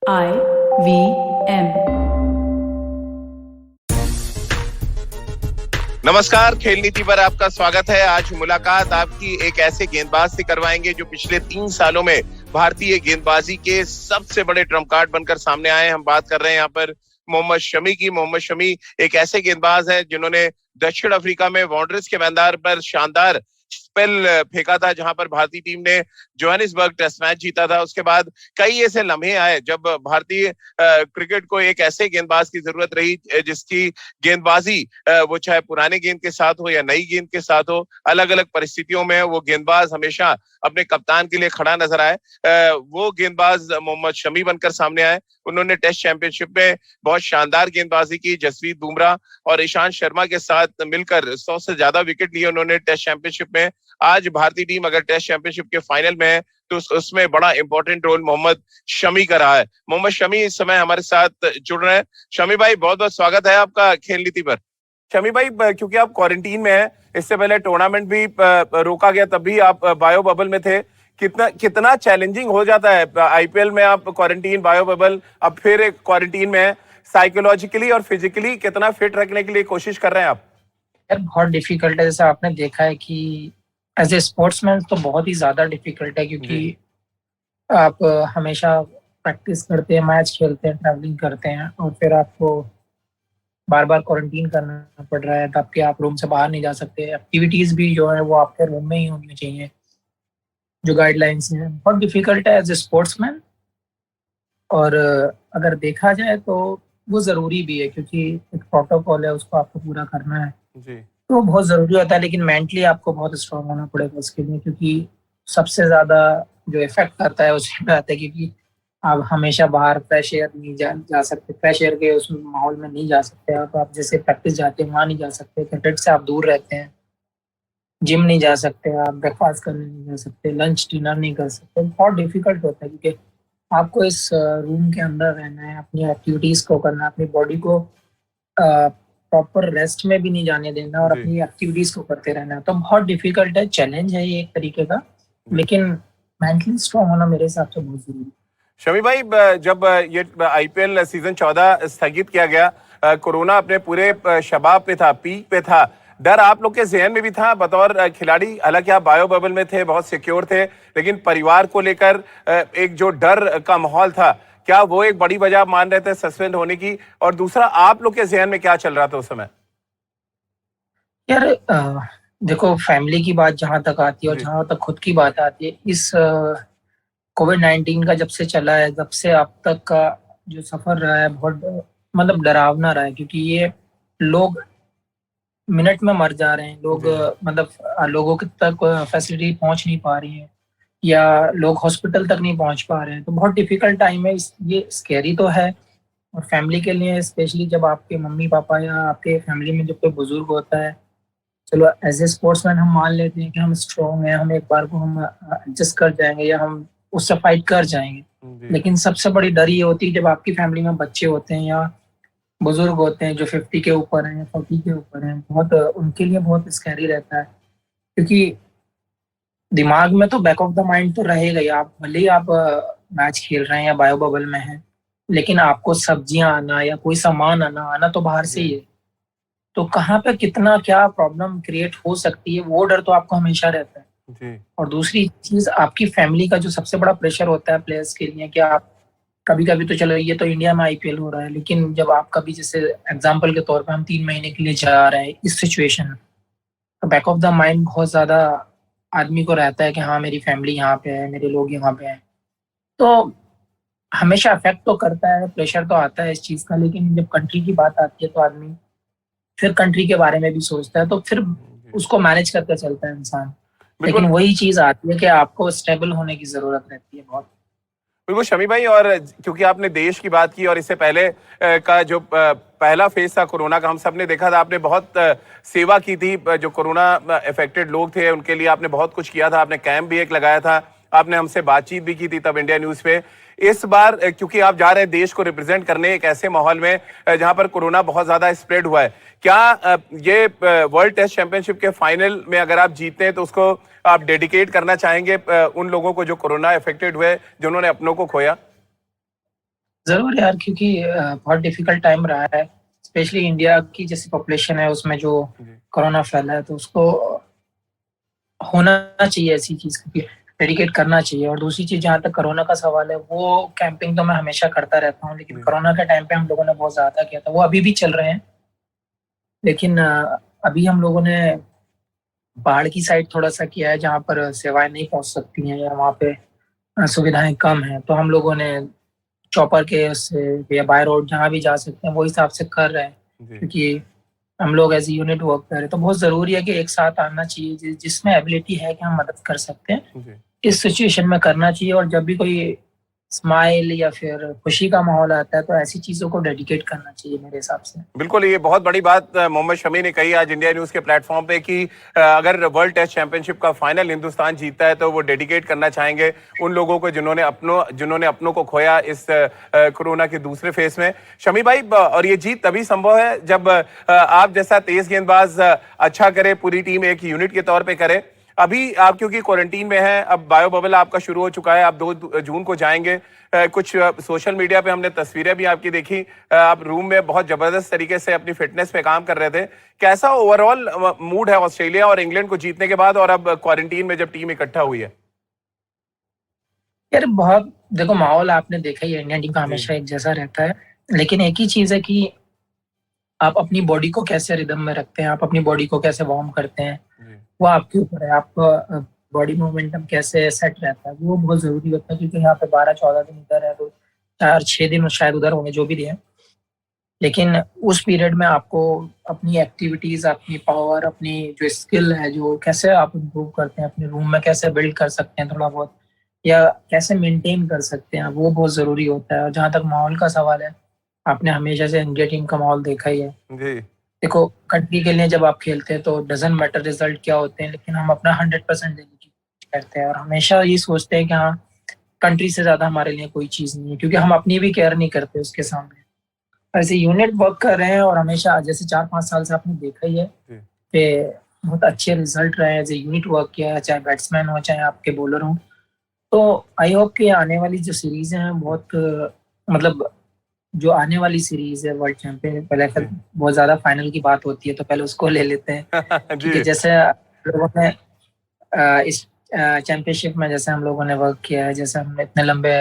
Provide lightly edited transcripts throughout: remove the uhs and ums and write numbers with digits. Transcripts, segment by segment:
IVM। नमस्कार, खेल नीति पर आपका स्वागत है। आज मुलाकात आपकी एक ऐसे गेंदबाज से करवाएंगे जो पिछले 3 सालों में भारतीय गेंदबाजी के सबसे बड़े ट्रम्प कार्ड बनकर सामने आए। हम बात कर रहे हैं यहाँ पर मोहम्मद शमी की। मोहम्मद शमी एक ऐसे गेंदबाज हैं जिन्होंने दक्षिण अफ्रीका में वांडरर्स के मैदान पर शानदार स्पेल फेंका था, जहां पर भारतीय टीम ने जोहानिसबर्ग टेस्ट मैच जीता था। उसके बाद कई ऐसे लम्हे आए जब भारतीय क्रिकेट को एक ऐसे गेंदबाज की जरूरत रही जिसकी गेंदबाजी वो चाहे पुराने गेंद के साथ हो या नई गेंद के साथ हो, अलग अलग परिस्थितियों में वो गेंदबाज हमेशा अपने कप्तान के लिए खड़ा नजर आए। वो गेंदबाज मोहम्मद शमी बनकर सामने आए। उन्होंने टेस्ट चैंपियनशिप में बहुत शानदार गेंदबाजी की। जसप्रीत बुमराह और ईशांत शर्मा के साथ मिलकर 100 से ज्यादा विकेट लिए उन्होंने टेस्ट चैंपियनशिप में। आज भारतीय टीम अगर टेस्ट चैंपियनशिप के फाइनल में है तो उसमें बड़ा इंपॉर्टेंट रोल मोहम्मद शमी का रहा है। मोहम्मद शमी इस समय हमारे साथ जुड़ रहे हैं। शमी भाई, बहुत बहुत स्वागत है आपका खेल नीति पर। शमी भाई, क्योंकि आप क्वारंटीन में हैं, इससे पहले टूर्नामेंट भी रोका गया, तब भी आप बायो बबल में थे। कितना चैलेंजिंग हो जाता है आईपीएल में, आप क्वारंटीन, बायो बबल, अब फिर एक क्वारंटीन में है, साइकोलॉजिकली और फिजिकली कितना फिट रखने के लिए कोशिश कर रहे हैं आप? यार बहुत डिफिकल्ट है। जैसे आपने देखा है कि एज ए स्पोर्ट्समैन तो बहुत ही ज्यादा डिफिकल्ट है, क्योंकि आप हमेशा प्रैक्टिस करते हैं, मैच खेलते हैं, ट्रैवलिंग करते हैं, और फिर आपको बार बार क्वारंटीन करना पड़ रहा है, तब कि आप रूम से बाहर नहीं जा सकते। एक्टिविटीज भी जो है वो आपके रूम में ही होनी चाहिए, जो गाइडलाइंस हैं। बहुत डिफिकल्ट है एज ए स्पोर्ट्समैन, और अगर देखा जाए तो वो ज़रूरी भी है, क्योंकि एक प्रोटोकॉल है, उसको आपको पूरा करना है जी। तो बहुत ज़रूरी होता है। लेकिन मेंटली आपको बहुत स्ट्रांग होना पड़ेगा उसके लिए, क्योंकि सबसे ज़्यादा जो इफेक्ट करता है उसी पे आता है, क्योंकि आप हमेशा बाहर फ्रेश एयर नहीं जा सकते, फ्रेश एयर के उस माहौल में नहीं जा सकते। आप जैसे प्रैक्टिस जाते हैं वहाँ नहीं जा सकते, क्रिकेट से आप दूर रहते हैं, जिम नहीं जा सकते, आप ब्रेकफास्ट करने नहीं जा सकते, लंच डिनर नहीं कर सकते। बहुत डिफिकल्ट होता है, क्योंकि आपको इस रूम के अंदर रहना है, अपनी एक्टिविटीज़ को करना है, अपनी बॉडी को प्रॉपर रेस्ट में भी नहीं जाने देना, और अपनी एक्टिविटीज को करते रहना है। तो बहुत डिफिकल्ट है, चैलेंज है ये एक तरीके का, लेकिन मेंटली स्ट्रांग होना मेरे हिसाब से बहुत जरूरी है। शमी भाई, जब ये आईपीएल सीजन 14 स्थगित किया गया, कोरोना अपने पूरे शबाब पे था, पीक पे था, डर आप लोग के जहन में भी था बतौर खिलाड़ी? हालांकि आप बायो बबल में थे, बहुत सिक्योर थे, लेकिन परिवार को लेकर एक जो डर का माहौल था, क्या वो एक बड़ी वजह मान रहे थे सस्पेंड होने की? और दूसरा, आप लोग के जहन में क्या चल रहा था उस समय? यार देखो, फैमिली की बात जहां तक आती है और जहां तक खुद की बात आती है, इस कोविड-19 का जब से चला है, जब से अब तक का जो सफर रहा है, बहुत मतलब डरावना रहा है, क्योंकि ये लोग मिनट में मर जा रहे हैं। लोग मतलब लोगों के तक फैसिलिटी पहुंच नहीं पा रही है, या लोग हॉस्पिटल तक नहीं पहुंच पा रहे हैं। तो बहुत डिफिकल्ट टाइम है। ये स्कैरी तो है, और फैमिली के लिए स्पेशली, जब आपके मम्मी पापा या आपके फैमिली में जब कोई बुजुर्ग होता है। चलो एज ए स्पोर्ट्समैन हम मान लेते हैं कि हम स्ट्रॉन्ग हैं, हम एक बार को हम एडजस्ट कर जाएंगे, या हम उससे फाइट कर जाएंगे। लेकिन सबसे बड़ी डर ये होती है जब आपकी फैमिली में बच्चे होते हैं या बुजुर्ग होते हैं जो 50 के ऊपर हैं या 40 के ऊपर हैं। बहुत उनके लिए बहुत स्कैरी रहता है, क्योंकि दिमाग में तो बैक ऑफ द माइंड तो रहेगा ही। आप भले ही आप मैच खेल रहे हैं या बायो बबल में हैं, लेकिन आपको सब्जियां आना या कोई सामान आना तो बाहर से ही है। तो कहाँ पे कितना क्या प्रॉब्लम क्रिएट हो सकती है, वो डर तो आपको हमेशा रहता है जी। और दूसरी चीज, आपकी फैमिली का जो सबसे बड़ा प्रेशर होता है प्लेयर्स के लिए, कि आप कभी कभी तो, चलो ये तो इंडिया में आईपीएल हो रहा है, लेकिन जब आप कभी, जैसे एग्जांपल के तौर पे, हम 3 महीने के लिए जा रहे हैं इस सिचुएशन में, तो बैक ऑफ द माइंड बहुत ज्यादा आदमी को रहता है कि हाँ मेरी फैमिली यहाँ पे है, मेरे लोग यहाँ पे हैं। तो हमेशा अफेक्ट तो करता है, प्रेशर तो आता है इस चीज का। लेकिन जब कंट्री की बात आती है तो आदमी फिर कंट्री के बारे में भी सोचता है, तो फिर उसको मैनेज करके चलता है इंसान। लेकिन वही चीज आती है कि आपको स्टेबल होने की जरूरत रहती है बहुत। बिल्कुल शमी भाई, और क्योंकि आपने देश की बात की और इससे पहले का जो पहला फेज था कोरोना का, हम सब ने देखा था, आपने बहुत सेवा की थी। जो कोरोना अफेक्टेड लोग थे उनके लिए आपने बहुत कुछ किया था, आपने कैंप भी एक लगाया था, आपने हमसे बातचीत भी की थी तब इंडिया न्यूज पे। इस बार क्योंकि आप जा रहे हैं देश को रिप्रेजेंट करने एक ऐसे माहौल में जहां पर कोरोना बहुत ज्यादा स्प्रेड हुआ है, क्या ये वर्ल्ड टेस्ट चैंपियनशिप के फाइनल में अगर आप जीतते हैं तो उसको आप डेडिकेट करना चाहेंगे उन लोगों को जो कोरोना अफेक्टेड हुए, जिन्होंने अपनों को खोया? जरूर यार, क्योंकि बहुत डिफिकल्ट टाइम रहा है, स्पेशली इंडिया की जैसी पॉपुलेशन है उसमें जो जी कोरोना फैला है, तो उसको होना चाहिए ऐसी चीज, क्योंकि डेडिकेट करना चाहिए। और दूसरी चीज, जहाँ तक कोरोना का सवाल है, वो कैंपिंग तो मैं हमेशा करता रहता हूँ, लेकिन जी कोरोना के टाइम पे हम लोगों ने बहुत ज्यादा किया था, वो अभी भी चल रहे हैं। लेकिन अभी हम लोगों ने पहाड़ की साइड थोड़ा सा किया है, जहाँ पर सेवाएं नहीं पहुंच सकती हैं या वहाँ पे सुविधाएं कम हैं, तो हम लोगों ने चॉपर के उससे या बाय रोड जहाँ भी जा सकते हैं वो हिसाब से कर रहे हैं। जी क्योंकि हम लोग एज यूनिट वर्क कर रहे हैं, तो बहुत जरूरी है कि एक साथ आना चाहिए, जिसमें एबिलिटी है कि हम मदद कर सकते हैं, जी इस सिचुएशन में करना चाहिए। और जब भी कोई स्माइल या फिर खुशी का माहौल आता है, तो ऐसी चीजों को डेडिकेट करना चाहिए मेरे हिसाब से। बिल्कुल, ये बहुत बड़ी बात मोहम्मद शमी ने कही आज इंडिया न्यूज़ के प्लेटफॉर्म पे कि अगर वर्ल्ड टेस्ट चैंपियनशिप का फाइनल हिंदुस्तान जीतता है तो वो डेडिकेट करना चाहेंगे उन लोगों को जिन्होंने अपनों को खोया इस कोरोना के दूसरे फेज में। शमी भाई, और ये जीत तभी संभव है जब आप जैसा तेज गेंदबाज अच्छा करे, पूरी टीम एक यूनिट के तौर पे करे। अभी आप क्योंकि क्वारंटीन में हैं, अब बायो बबल आपका शुरू हो चुका है, आप 2 जून को जाएंगे। कुछ सोशल मीडिया पे हमने तस्वीरें भी आपकी देखी, आप रूम में बहुत जबरदस्त तरीके से अपनी फिटनेस पे काम कर रहे थे। कैसा ओवरऑल मूड है ऑस्ट्रेलिया और इंग्लैंड को जीतने के बाद और अब क्वारंटीन में जब टीम इकट्ठा हुई है? यार बहुत, देखो माहौल आपने देखा ही है, इंडियन टीम का जी हमेशा एक जैसा रहता है। लेकिन एक ही चीज है कि आप अपनी बॉडी को कैसे रिदम में रखते हैं, आप अपनी बॉडी को कैसे वार्म करते हैं, जी वो आपके ऊपर है। आपका बॉडी मोमेंटम कैसे सेट रहता है, वो बहुत जरूरी होता है, क्योंकि यहाँ पे 12-14 दिन इधर है, तो 4-6 दिन शायद उधर होंगे, जो भी रहे। लेकिन उस पीरियड में आपको अपनी एक्टिविटीज, अपनी पावर, अपनी जो स्किल है, जो कैसे आप इम्प्रूव करते हैं, अपने रूम में कैसे बिल्ड कर सकते हैं थोड़ा बहुत, या कैसे मेंटेन कर सकते हैं, वो बहुत जरूरी होता है। और जहाँ तक माहौल का सवाल है, आपने हमेशा से इंडिया टीम का माहौल देखा ही है। जी देखो, कंट्री के लिए जब आप खेलते हैं तो डजेंट मैटर रिजल्ट क्या होते हैं, लेकिन हम अपना 100% देने की कोशिश करते हैं, और हमेशा ये सोचते हैं कि हाँ, कंट्री से ज्यादा हमारे लिए कोई चीज नहीं है, क्योंकि हम अपनी भी केयर नहीं करते उसके सामने। ऐसे यूनिट वर्क कर रहे हैं, और हमेशा जैसे 4-5 साल से आपने देखा ही है जी कि बहुत अच्छे रिजल्ट रहे हैं। एज ए यूनिट वर्क किया है, चाहे बैट्समैन हो चाहे आपके बॉलर हो। तो आई होप कि आने वाली जो सीरीज है बहुत मतलब जो आने वाली सीरीज है वर्ल्ड चैंपियन, पहले जी बहुत ज्यादा फाइनल की बात होती है, तो पहले उसको ले लेते हैं। क्योंकि जी जैसे लोगों ने इस चैंपियनशिप में जैसे हम लोगों ने वर्क किया है, जैसे हम इतने लंबे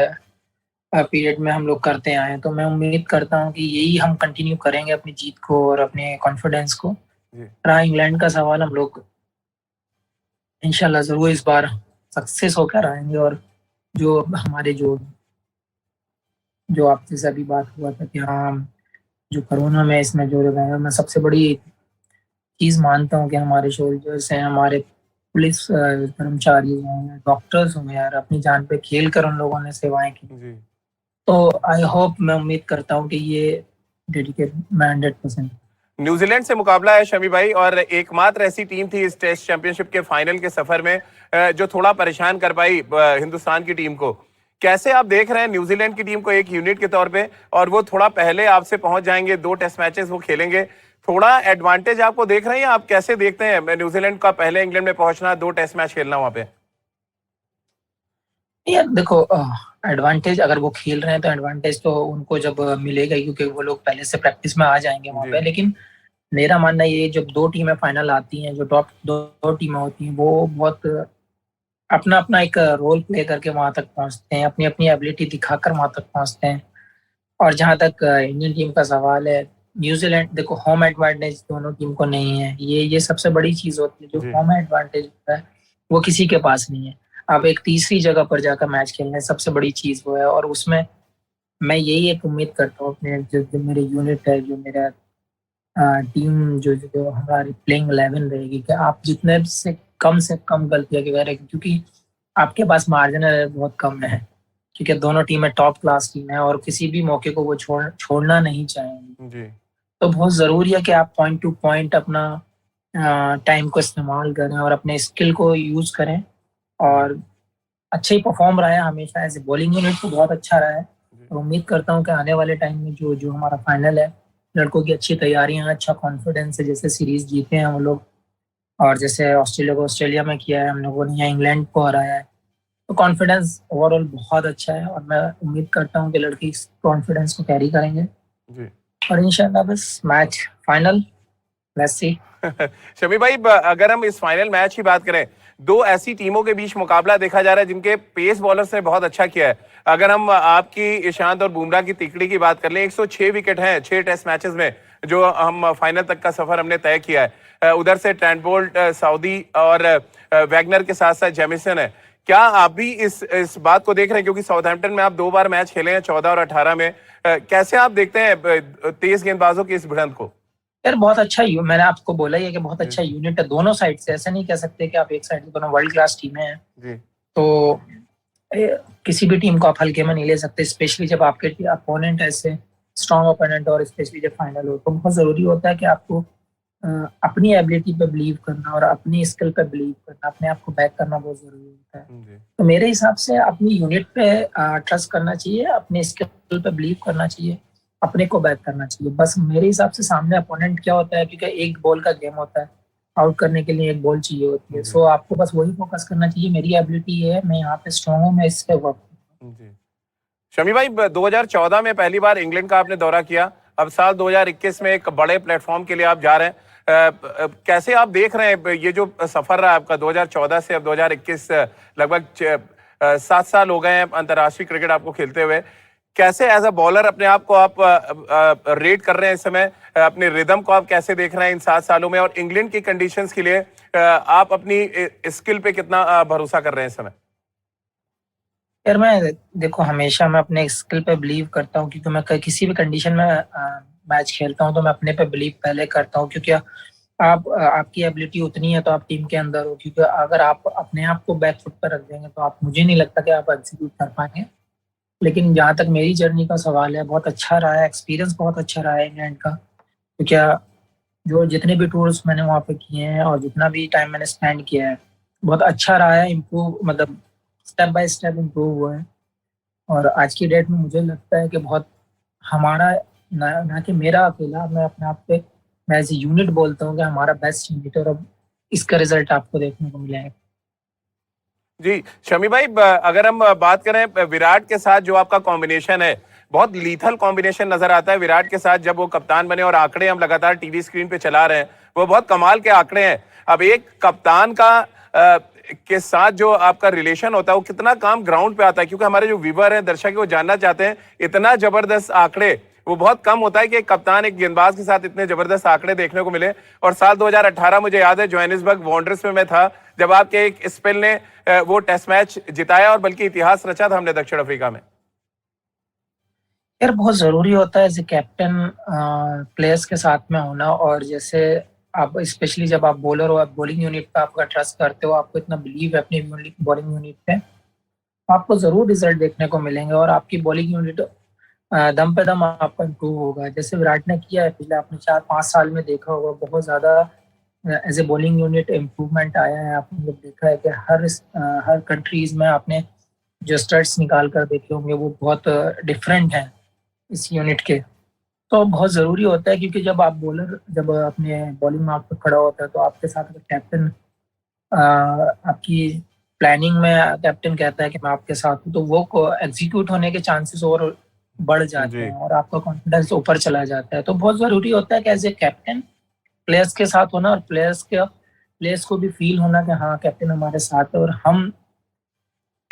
पीरियड में हम लोग करते आए हैं, तो मैं उम्मीद करता हूँ कि यही हम कंटिन्यू करेंगे अपनी जीत को और अपने कॉन्फिडेंस को। जी रहा इंग्लैंड का सवाल, हम लोग इंशाल्लाह जरूर इस बार सक्सेस होकर आएंगे। और जो हमारे जो आपसे से अभी बात हुआ था कि हाँ, जो कोरोना में इसमें जुड़ गए हैं, मैं सबसे बड़ी चीज मानता हूँ कि हमारे सोल्जर्स हैं, हमारे पुलिस कर्मचारी हैं, डॉक्टर्स हों यार, अपनी जान पे खेल कर उन लोगों ने सेवाएं की। जी तो आई होप, मैं उम्मीद करता हूँ कि ये डेडिकेट मैं 100%। न्यूजीलैंड से मुकाबला है शमी भाई, और एकमात्र ऐसी टीम थी इस टेस्ट चैंपियनशिप के फाइनल के सफर में जो थोड़ा परेशान कर पाई हिंदुस्तान की टीम को। कैसे आप देख रहे हैं न्यूजीलैंड की टीम को एक यूनिट के तौर पे, और वो थोड़ा पहले आपसे पहुंच जाएंगे, 2 टेस्ट मैचेस वो खेलेंगे, थोड़ा एडवांटेज आपको देख रहे हैं? आप कैसे देखते हैं न्यूजीलैंड का पहले इंग्लैंड में पहुंचना, 2 टेस्ट मैच खेलना वहां पे? यार देखो, एडवांटेज अगर वो खेल रहे हैं तो एडवांटेज तो उनको जब मिलेगा ही, क्योंकि वो लोग पहले से प्रैक्टिस में आ जाएंगे वहां जी पे। लेकिन मेरा मानना ये, जब 2 टीमें फाइनल आती हैं, जो टॉप दो टीमें होती हैं, वो बहुत अपना अपना एक रोल प्ले करके वहां तक पहुंचते हैं, अपनी अपनी एबिलिटी दिखाकर वहां तक पहुंचते हैं। और जहां तक इंडियन टीम का सवाल है, न्यूजीलैंड, देखो होम एडवांटेज दोनों टीम को नहीं है, ये सबसे बड़ी चीज होती है। जो जी होम एडवांटेज होता है वो किसी के पास नहीं है। आप एक तीसरी जगह पर जाकर मैच खेलने, सबसे बड़ी चीज वो है। और उसमें मैं यही एक उम्मीद करता हूँ अपने जो मेरे यूनिट है, जो मेरा टीम, जो हमारी प्लेइंग 11 रहेगी, कि आप जितने से कम गलतियां करें, क्योंकि आपके पास मार्जिन बहुत कम है, क्योंकि दोनों टीमें टॉप क्लास टीम है, और किसी भी मौके को वो छोड़ना नहीं चाहेंगे। जी तो बहुत जरूरी है कि आप पॉइंट टू पॉइंट अपना टाइम को इस्तेमाल करें और अपने स्किल को यूज करें। जी और अच्छा ही परफॉर्म रहा है हमेशा, ऐसे बॉलिंग यूनिट तो बहुत अच्छा रहा है। जी और उम्मीद करता हूँ कि आने वाले टाइम में जो जो हमारा फाइनल है, लड़कों की अच्छी तैयारियां, अच्छा कॉन्फिडेंस है, जैसे सीरीज जीते हैं हम लोग, और जैसे ऑस्ट्रेलिया को ऑस्ट्रेलिया में किया है हम लोगों ने, यहाँ इंग्लैंड को हराया है, तो कॉन्फिडेंस ओवरऑल बहुत अच्छा है और मैं उम्मीद करता हूँ कि लड़के इस कॉन्फिडेंस को कैरी करेंगे जी। और इंशाल्लाह बस match final, let's see. Shami भाई, अगर हम इस फाइनल मैच की बात करें, दो ऐसी टीमों के बीच मुकाबला देखा जा रहा है जिनके पेस बॉलर्स ने बहुत अच्छा किया है। अगर हम आपकी ईशांत और बुमराह की तिकड़ी की बात कर लें, 106 विकेट हैं 6 टेस्ट मैचेस में, जो हम फाइनल तक का सफर हमने तय किया है। उधर से ट्रेंट बोल्ट, सऊदी और वैगनर के साथ साथ जेमिसन है। क्या आप भी इस बात को देख रहे हैं, क्योंकि साउथहैम्पटन में आप 2 बार मैच खेले हैं 14 और 18 में। कैसे आप देखते हैं तेज गेंदबाजों की इस भिड़ंत को? यार बहुत अच्छा मैंने आपको बोला ही है कि बहुत जी। अच्छा यूनिट है दोनों साइड से। ऐसा नहीं कह सकते कि आप एक साइड से, दोनों वर्ल्ड क्लास टीमें हैं। जी। तो किसी भी टीम को आप हल्के में नहीं ले सकते, स्पेशली जब आपके अपोनेंट ऐसे स्ट्रॉन्ग ओपोनेंट और स्पेशली जब फाइनल हो। तो बहुत जरूरी होता है कि आपको अपनी एबिलिटी पे बिलीव करना और अपनी स्किल पे बिलीव करना, अपने आप को बैक करना बहुत जरूरी होता है। जी। तो मेरे हिसाब से अपनी यूनिट पे ट्रस्ट करना चाहिए, अपने स्किल पे बिलीव करना चाहिए, अपने को बैक करना चाहिए। बस मेरे हिसाब से सामने अपोनेंट क्या होता है, क्योंकि एक बॉल का गेम होता है, आउट करने के लिए एक बॉल चाहिए होती है। सो आपको बस वही फोकस करना चाहिए, मेरी एबिलिटी ये है, मैं यहाँ पे स्ट्रॉन्ग हूँ, मैं इस पे वर्क। जी। शमी भाई, 2014 में पहली बार इंग्लैंड का आपने दौरा किया, अब साल 2021 में एक बड़े प्लेटफॉर्म के लिए आप जा रहे हैं। कैसे आप देख रहे हैं ये जो सफर रहा आपका 2014 से अब 2021, लगभग 7 साल हो गए हैं अंतर्राष्ट्रीय क्रिकेट आपको खेलते हुए। कैसे एज अ बॉलर अपने आप को आप रेट कर रहे हैं इस समय, अपने रिदम को आप कैसे देख रहे हैं इन 7 सालों में, और इंग्लैंड की कंडीशंस के लिए आप अपनी स्किल पे कितना भरोसा कर रहे हैं इस समय? यार मैं देखो, हमेशा मैं अपने स्किल पे बिलीव करता हूँ, क्योंकि मैं किसी भी कंडीशन में मैच खेलता हूँ तो मैं अपने पे बिलीव पहले करता हूँ। क्योंकि आपकी एबिलिटी उतनी है तो आप टीम के अंदर हो, क्योंकि अगर आप अपने आप को बैक फुट पर रख देंगे तो आप, मुझे नहीं लगता कि आप एग्जीक्यूट कर पाएंगे। लेकिन जहाँ तक मेरी जर्नी का सवाल है, बहुत अच्छा रहा है, एक्सपीरियंस बहुत अच्छा रहा है इंग्लैंड का। तो क्या, जो जितने भी टूर्स मैंने वहाँ पे किए हैं और जितना भी टाइम मैंने स्पेंड किया है, बहुत अच्छा रहा है। इम्प्रूव, मतलब स्टेप बाय स्टेप इम्प्रूव हुआ है। और आज की डेट में मुझे लगता है कि बहुत हमारा, ना कि मेरा अकेला, मैं अपने आप पे, मैं एज ए यूनिट बोलता हूँ कि हमारा बेस्ट यूनिट है। और अब इसका रिजल्ट आपको देखने को मिलेगा। जी। शमी भाई, अगर हम बात करें विराट के साथ जो आपका कॉम्बिनेशन है, बहुत लीथल कॉम्बिनेशन नजर आता है विराट के साथ जब वो कप्तान बने, और आंकड़े हम लगातार टीवी स्क्रीन पे चला रहे हैं, वो बहुत कमाल के आंकड़े हैं। अब एक कप्तान का के साथ जो आपका रिलेशन होता है, वो कितना काम ग्राउंड पे आता है, क्योंकि हमारे जो व्यूवर हैं, दर्शक हैं, वो जानना चाहते हैं। इतना जबरदस्त आंकड़े, वो बहुत कम होता है कि एक कप्तान एक गेंदबाज के साथ इतने जबरदस्त आंकड़े देखने को मिले। और साल 2018 मुझे याद है, जोहानिसबर्ग वांडरर्स में मैं था जब आपके एक स्पेल ने वो टेस्ट मैच जिताया और बल्कि इतिहास रचा था हमने दक्षिण अफ्रीका में। यार बहुत जरूरी होता है एज ए कैप्टन प्लेयर्स के साथ में होना। और जैसे आप, स्पेशली जब आप बॉलर हो, आप बॉलिंग यूनिट पे आपका ट्रस्ट करते हो, आपको इतना बिलीव है अपनी बॉलिंग यूनिट पे, तो आपको जरूर रिजल्ट देखने को मिलेंगे और आपकी बॉलिंग यूनिट दम पे दम आपका इम्प्रूव होगा। जैसे विराट ने किया है पिछले आपने 4-5 साल में देखा होगा, बहुत ज्यादा as a bowling unit improvement आया है। आपने जब देखा है कि हर कंट्रीज में आपने जो स्टैट्स निकाल कर देखे होंगे, वो बहुत डिफरेंट हैं इस यूनिट के। तो बहुत ज़रूरी होता है, क्योंकि जब अपने बॉलिंग मार्क पर खड़ा होता है तो आपके साथ अगर कैप्टन आपकी प्लानिंग में कैप्टन कहता है कि मैं आपके साथ हूँ, तो वो एग्जीक्यूट होने के चांसेस और बढ़ जाते जी। हैं और आपका कॉन्फिडेंस ऊपर चला जाता है। तो बहुत ज़रूरी होता है कि एज ए कैप्टन प्लेयर्स के साथ होना, और प्लेयर्स को भी फील होना कि हाँ, कैप्टन हमारे साथ है। और हम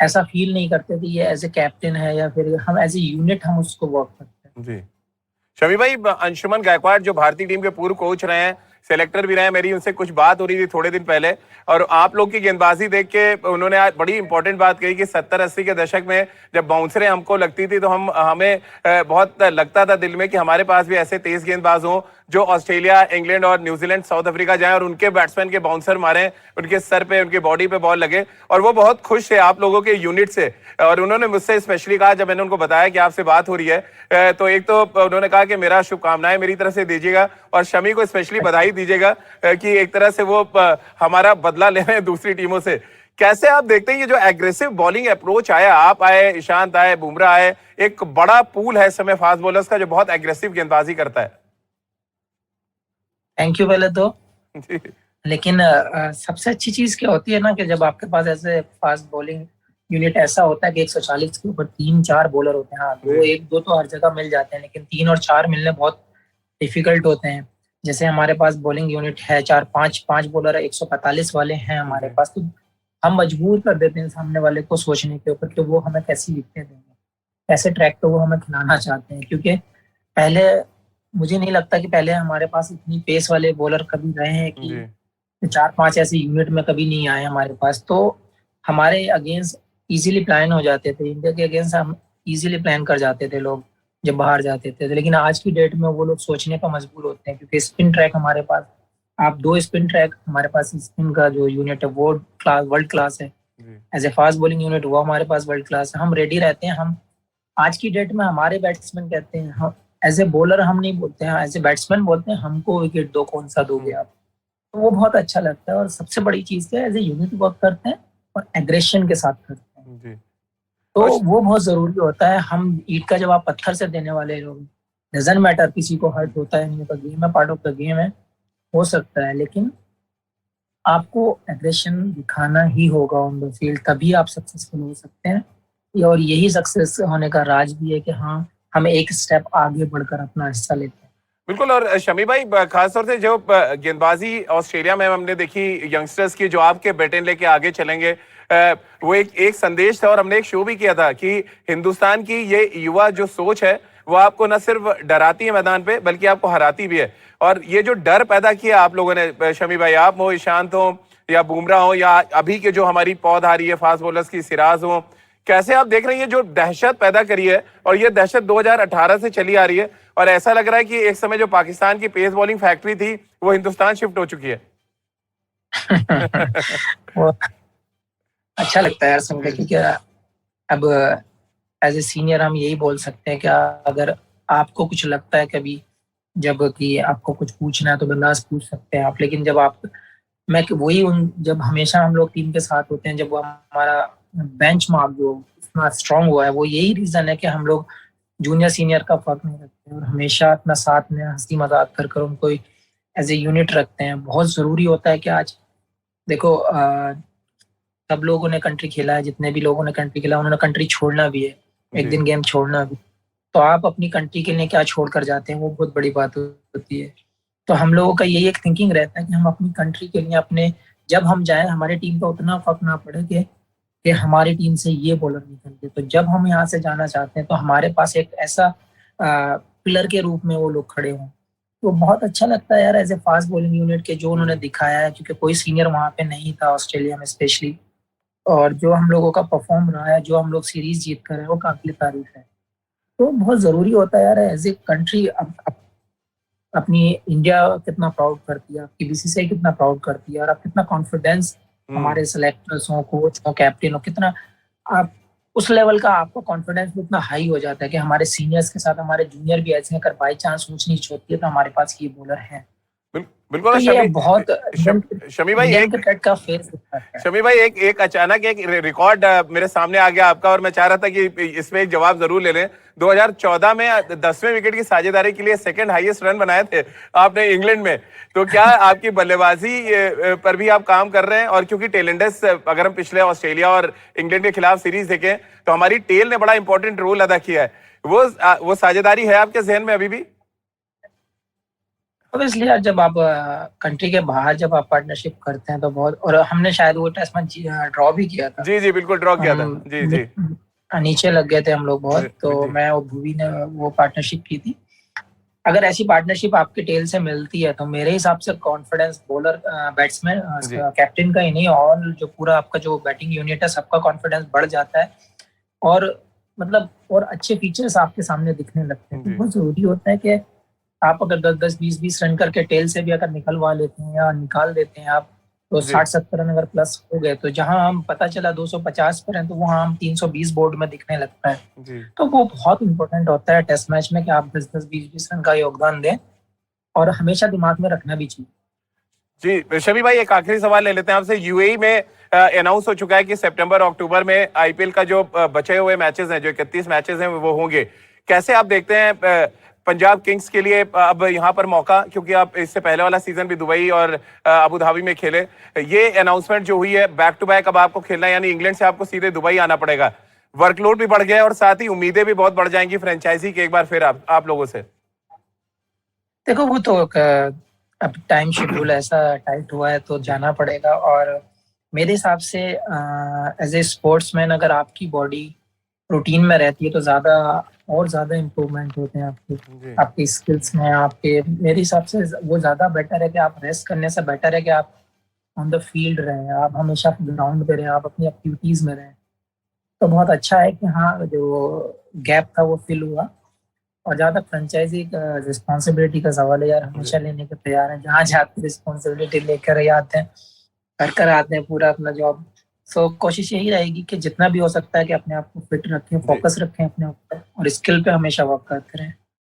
ऐसा फील नहीं करते कि ये एज ए कैप्टन है, या फिर हम एज ए यूनिट हम उसको वर्क करते हैं। जी। शमी भाई, अंशुमन गायकवाड़ जो भारतीय टीम के पूर्व कोच रहे हैं, सेलेक्टर भी रहे हैं, मेरी उनसे कुछ बात हो रही थी थोड़े दिन पहले, और आप लोग की गेंदबाजी देख के उन्होंने आज बड़ी इंपॉर्टेंट बात कही कि 70-80 के दशक में जब बाउंसरें हमको लगती थी तो हमें बहुत लगता था दिल में कि हमारे पास भी ऐसे तेज गेंदबाज हों जो ऑस्ट्रेलिया, इंग्लैंड और न्यूजीलैंड, साउथ अफ्रीका जाएं और उनके बैट्समैन के बाउंसर मारें, उनके सर पे, उनके बॉडी पे बॉल लगे। और वो बहुत खुश थे आप लोगों के यूनिट से। और उन्होंने मुझसे स्पेशली कहा, जब मैंने उनको बताया कि आपसे बात हो रही है, तो एक तो उन्होंने कहा कि मेरा शुभकामनाएं मेरी तरफ से दीजिएगा, और शमी को स्पेशली बधाई दीजिएगा कि एक तरह से वो हमारा बदला ले रहे हैं दूसरी टीमों से। कैसे आप देखते हैं ये जो एग्रेसिव बॉलिंग अप्रोच आया, आप आए, ईशांत आए, बुमराह आए, एक बड़ा पूल है इस समय फास्ट बॉलर्स का जो बहुत एग्रेसिव गेंदबाजी करता है। थैंक यू पहले तो। जी। लेकिन सबसे अच्छी चीज क्या होती है ना, कि जब आपके पास ऐसे फास्ट बॉलिंग यूनिट ऐसा होता है कि 140 के ऊपर 3-4 बॉलर होते हैं। हाँ, एक दो तो हर जगह मिल जाते हैं, लेकिन 3 और 4 मिलने बहुत डिफिकल्ट होते हैं। जैसे हमारे पास बॉलिंग यूनिट है 4-5 बॉलर है, 145 वाले हैं हमारे पास, तो हम मजबूर कर देते हैं सामने वाले को सोचने के ऊपर कि वो हमें कैसी विकेटें देंगे, कैसे ट्रैक पे वो हमें खिलाना चाहते हैं। क्योंकि पहले मुझे नहीं लगता कि पहले हमारे पास इतनी पेस वाले बॉलर कभी रहे हैं कि 4-5 ऐसे यूनिट में कभी नहीं आए हमारे पास। तो हमारे अगेंस्ट इजीली प्लान हो जाते थे, इंडिया के अगेंस्ट हम इजीली प्लान कर जाते थे लोग जब बाहर जाते थे। लेकिन आज की डेट में वो लोग सोचने का मजबूर होते हैं, क्योंकि स्पिन ट्रैक हमारे पास, आप 2 स्पिन ट्रैक हमारे पास, स्पिन का जो यूनिट है वो वर्ल्ड क्लास है। As a fast bowling unit वो हमारे पास वर्ल्ड क्लास है। हम रेडी रहते हैं। हम आज की डेट में हमारे बैट्समैन कहते हैं, हम एज ए बॉलर हम नहीं बोलते हैं, एज ए बैट्समैन बोलते हैं हमको विकेट दो, कौन सा दोगे आप। तो वो बहुत अच्छा लगता है। और सबसे बड़ी चीज क्या है, एज ए यूनिट वर्क करते हैं और एग्रेशन के साथ करते हैं, तो वो बहुत जरूरी होता है। हम ईंट का जवाब पत्थर से देने वाले लोग, डजंट मैटर किसी को हर्ट होता है नहीं होता, गेम है, पार्ट ऑफ द गेम है, हो सकता है, लेकिन आपको एग्रेशन दिखाना ही होगा ऑन द फील्ड, तभी आप सक्सेसफुल हो सकते हैं। और यही सक्सेस होने का राज भी है कि हाँ, हम एक स्टेप आगे बढ़कर अपना हिस्सा लेते हैं। बिल्कुल। और शमी भाई, खासतौर से जो गेंदबाजी ऑस्ट्रेलिया में हमने देखी यंगस्टर्स की, जो आपके बैटन लेके आगे चलेंगे, वो एक संदेश था, और हमने एक शो भी किया था कि हिंदुस्तान की ये युवा जो सोच है वो आपको न सिर्फ डराती है मैदान पे, बल्कि आपको हराती भी है। और ये जो डर पैदा किया आप लोगों ने, शमी भाई, आप हो, ईशांत हो या बुमराह हो, या अभी के जो हमारी पौध आ रही है फास्ट बॉलर्स की, सिराज हो, कैसे आप देख रहे हैं जो दहशत पैदा करी है? और ये दहशत 2018 से चली आ रही है, और ऐसा लग रहा है कि एक समय जो पाकिस्तान की पेस बॉलिंग फैक्ट्री थी वो हिंदुस्तान शिफ्ट हो चुकी है। वो अच्छा लगता है यार सुन के, क्योंकि अब एज ए सीनियर हम यही बोल सकते हैं कि अगर आपको कुछ लगता है कभी, जब कि आपको कुछ पूछना है तो बिंदास पूछ सकते हैं आप। लेकिन जब आप, मैं वही जब हमेशा हम लोग टीम के साथ होते हैं, जब वो हमारा बेंच मार्क जो इतना स्ट्रांग हुआ है, वो यही रीजन है कि हम लोग जूनियर सीनियर का फर्क नहीं रखते और हमेशा अपना साथ में हंसी मजाक कर उनको एज ए यूनिट रखते हैं। बहुत जरूरी होता है कि आज देखो, सब लोगों ने कंट्री खेला है, जितने भी लोगों ने कंट्री खेला उन्होंने कंट्री छोड़ना भी है, एक दिन गेम छोड़ना भी। तो आप अपनी कंट्री के लिए क्या छोड़ कर जाते हैं, वो बहुत बड़ी बात होती है। तो हम लोगों का यही एक थिंकिंग रहता है कि हम अपनी कंट्री के लिए, अपने जब हम जाए हमारी टीम का उतना फर्क ना पड़े कि हमारी टीम से ये बॉलर निकल गए। तो जब हम यहाँ से जाना चाहते हैं तो हमारे पास एक ऐसा पिलर के रूप में वो लोग खड़े हों। तो बहुत अच्छा लगता है यार as a fast bowling unit के जो उन्होंने दिखाया है, क्योंकि कोई सीनियर वहाँ पे नहीं था ऑस्ट्रेलिया में स्पेशली, और जो हम लोगों का परफॉर्म रहा है, जो हम लोग सीरीज जीत कर रहे हैं, वो काबिल तारीफ है। तो बहुत जरूरी होता है यार एज ए कंट्री, अपनी इंडिया कितना प्राउड करती है, आपकी बीसीसीआई कितना प्राउड करती है, और आप कितना कॉन्फिडेंस हमारे सिलेक्टर्स हो, कोच हो, कैप्टन हो, कितना आप उस लेवल का आपका कॉन्फिडेंस भी इतना हाई हो जाता है कि हमारे सीनियर्स के साथ हमारे जूनियर भी ऐसे हैं, अगर बाई चांस ऊंच नीच होती है तो हमारे पास ये बॉलर हैं। बिल्कुल। तो ये बहुत शमी भाई, शमी भाई, एक अचानक एक रिकॉर्ड मेरे सामने आ गया आपका, और मैं चाह रहा था कि इसमें एक जवाब जरूर ले लें। 2014 में 10वें विकेट की साझेदारी के लिए सेकंड हाईएस्ट रन बनाए थे आपने इंग्लैंड में। तो क्या आपकी बल्लेबाजी पर भी आप काम कर रहे हैं? और क्योंकि टेलेंडस, अगर हम पिछले ऑस्ट्रेलिया और इंग्लैंड के खिलाफ सीरीज देखें तो हमारी टेल ने बड़ा इंपॉर्टेंट रोल अदा किया है, वो साझेदारी है आपके जहन में अभी भी? ऑब्वियसली यार, जब आप कंट्री के बाहर जब आप पार्टनरशिप करते हैं तो बहुत, और हमने शायद वो टेस्ट मैच ड्रॉ भी किया था। जी बिल्कुल, ड्रॉ किया था। जी नीचे लग गए थे हम लोग बहुत। तो मैं और भूवी ने वो पार्टनरशिप की थी। अगर ऐसी पार्टनरशिप आपके टेल से मिलती है तो मेरे हिसाब से कॉन्फिडेंस बॉलर, बैट्समैन, कैप्टन का ही नहीं, ऑल जो पूरा आपका जो बैटिंग यूनिट है सबका कॉन्फिडेंस बढ़ जाता है, और मतलब और अच्छे फीचर्स आपके सामने दिखने लगते हैं। तो बहुत जरूरी होता है कि आप अगर 10-10, 20-20 रन करके टेल से भी अगर निकलवा लेते हैं या निकाल देते हैं आप, तो 60-70 रन अगर प्लस हो गए, तो जहां हम पता चला 250 पर हैं तो वहां हम 320 बोर्ड में दिखने लगता है। तो वो बहुत इंपॉर्टेंट होता है टेस्ट मैच में कि आप 10-10, 20-20 रन का योगदान दें, और हमेशा दिमाग में रखना भी चाहिए। जी शमी भाई, एक आखिरी सवाल ले लेते हैं आपसे। यूएई में अनाउंस हो चुका है कि सितंबर अक्टूबर में आईपीएल का जो बचे हुए मैचेस हैं, जो 31 मैचेस हैं, वो होंगे। कैसे आप देखते हैं पंजाब किंग्स के लिए अब यहाँ पर मौका, क्योंकि आप इससे पहले वाला सीजन भी दुबई और अबू धाबी में खेले, ये अनाउंसमेंट जो हुई है बैक टू बैक अब आपको खेलना है, यानी इंग्लैंड से आपको सीधे दुबई आना पड़ेगा। वर्कलोड भी बढ़ गया है और साथ ही उम्मीदें भी बहुत बढ़ जाएंगी फ्रेंचाइजी के एक बार फिर आप लोगों से। देखो वो तो अब टाइम शेड्यूल ऐसा टाइट हुआ है तो जाना पड़ेगा। और मेरे हिसाब से एज ए स्पोर्ट्समैन अगर आपकी बॉडी रूटीन में रहती है तो ज़्यादा इम्प्रूवमेंट होते हैं आपकी स्किल्स में, आपके। मेरे हिसाब से वो ज़्यादा बेटर है कि आप रेस्ट करने से बेटर है कि आप ऑन द फील्ड रहें, आप हमेशा ग्राउंड पे रहें, आप अपनी एक्टिविटीज़ में रहें। तो बहुत अच्छा है कि हाँ जो गैप था वो फिल हुआ। और जहाँ तक फ्रेंचाइजी रिस्पॉन्सिबिलिटी का सवाल है, यार हमेशा लेने के तैयार हैं, जहाँ जाते रिस्पॉन्सिबिलिटी लेकर ही आते हैं, कर आते हैं पूरा अपना जॉब। सो कोशिश यही रहेगी कि जितना भी हो सकता है कि अपने आप को फिट रखें, फोकस रखें अपने ऊपर और स्किल पे हमेशा वर्क करते रहें।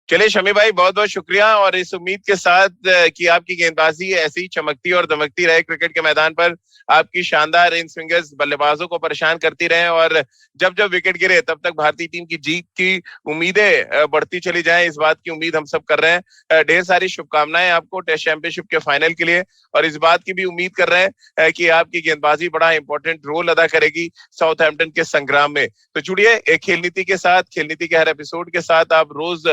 चलिए शमी भाई, बहुत बहुत शुक्रिया, और इस उम्मीद के साथ कि आपकी गेंदबाजी ऐसी ही चमकती और दमकती रहे क्रिकेट के मैदान पर, आपकी शानदार इन स्विंगर्स बल्लेबाजों को परेशान करती रहे, और जब जब विकेट गिरे तब तक भारतीय टीम की जीत की उम्मीदें बढ़ती चली जाएं, इस बात की उम्मीद हम सब कर रहे हैं। ढेर सारी शुभकामनाएं आपको टेस्ट चैंपियनशिप के फाइनल के लिए, और इस बात की भी उम्मीद कर रहे हैं कि आपकी गेंदबाजी बड़ा इंपॉर्टेंट रोल अदा करेगी साउथहैम्पटन के संग्राम में। तो जुड़िए खेल नीति के साथ, खेल नीति के हर एपिसोड के साथ आप रोज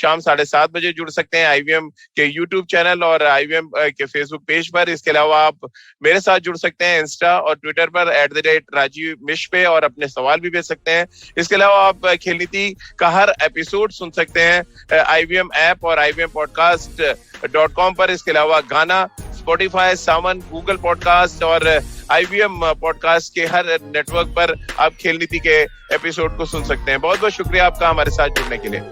शाम 7:30 बजे जुड़ सकते हैं आईवीएम के यूट्यूब चैनल और आईवीएम के फेसबुक पेज पर। इसके अलावा आप मेरे साथ जुड़ सकते हैं इंस्टा और ट्विटर पर @राजीव मिश पे, और अपने सवाल भी भेज सकते हैं। इसके अलावा आप खेल नीति का हर एपिसोड सुन सकते हैं आईवीएम ऐप और IVMpodcast.com पर। इसके अलावा गाना, स्पॉटिफाई, सावन, गूगल पॉडकास्ट और IVM पॉडकास्ट के हर नेटवर्क पर आप खेल नीति के एपिसोड को सुन सकते हैं। बहुत बहुत शुक्रिया आपका हमारे साथ जुड़ने के लिए।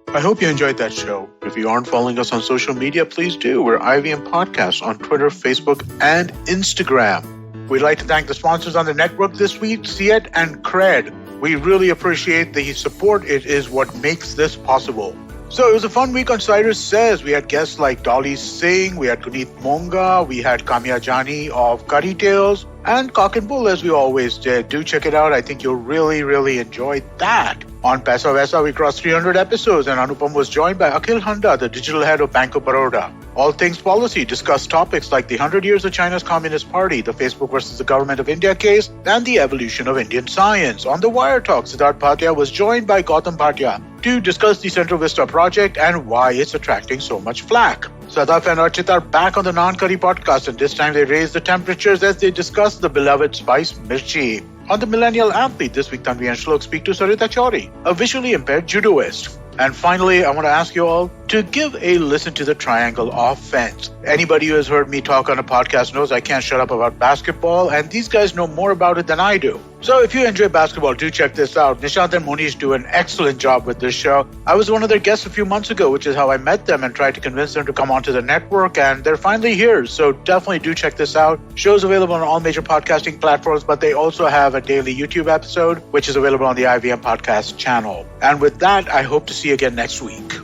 I hope you enjoyed that show. If you aren't following us on social media, please do. We're IVM Podcast on Twitter, Facebook, and Instagram. We'd like to thank the sponsors on the network this week, Siet and Cred. We really appreciate the support. It is what makes this possible. So it was a fun week on Cyrus Says. We had guests like Dolly Singh, we had Guneet Monga, we had Kamya Jani of Curry Tales, and Cock and Bull as we always did. Do check it out. I think you'll really enjoy that. On Paisa Vaisa, we crossed 300 episodes and Anupam was joined by Akhil Handa, the digital head of Bank of Baroda. All Things Policy discussed topics like the 100 years of China's Communist Party, the Facebook versus the Government of India case, and the evolution of Indian science. On the Wire Talk, Siddharth Bhatia was joined by Gautam Bhatia to discuss the Central Vista project and why it's attracting so much flack. Sadaf and Archit are back on the Non-Curry podcast, and this time they raise the temperatures as they discuss the beloved spice mirchi. On the Millennial Athlete, this week Tanvi and Shlok speak to Sarita Chauri, a visually impaired judoist. And finally, I want to ask you all to give a listen to the Triangle Offense. Anybody who has heard me talk on a podcast knows I can't shut up about basketball, and these guys know more about it than I do. So if you enjoy basketball, do check this out. Nishant and Monish do an excellent job with this show. I was one of their guests a few months ago, which is how I met them and tried to convince them to come onto the network, and they're finally here. So definitely do check this out. Show's available on all major podcasting platforms, but they also have a daily YouTube episode, which is available on the IVM Podcast channel. And with that, I hope to see you again next week.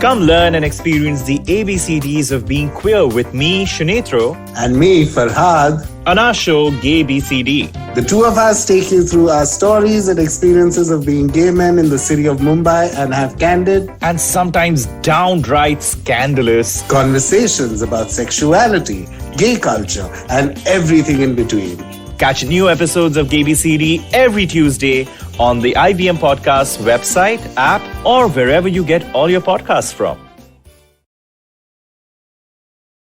Come learn and experience the ABCDs of being queer with me, Shunetro, and me, Farhad, on our show Gay BCD. The two of us take you through our stories and experiences of being gay men in the city of Mumbai and have candid and sometimes downright scandalous conversations about sexuality, gay culture, and everything in between. Catch new episodes of Gay BCD every Tuesday on the IVM Podcast website, app, or wherever you get all your podcasts from.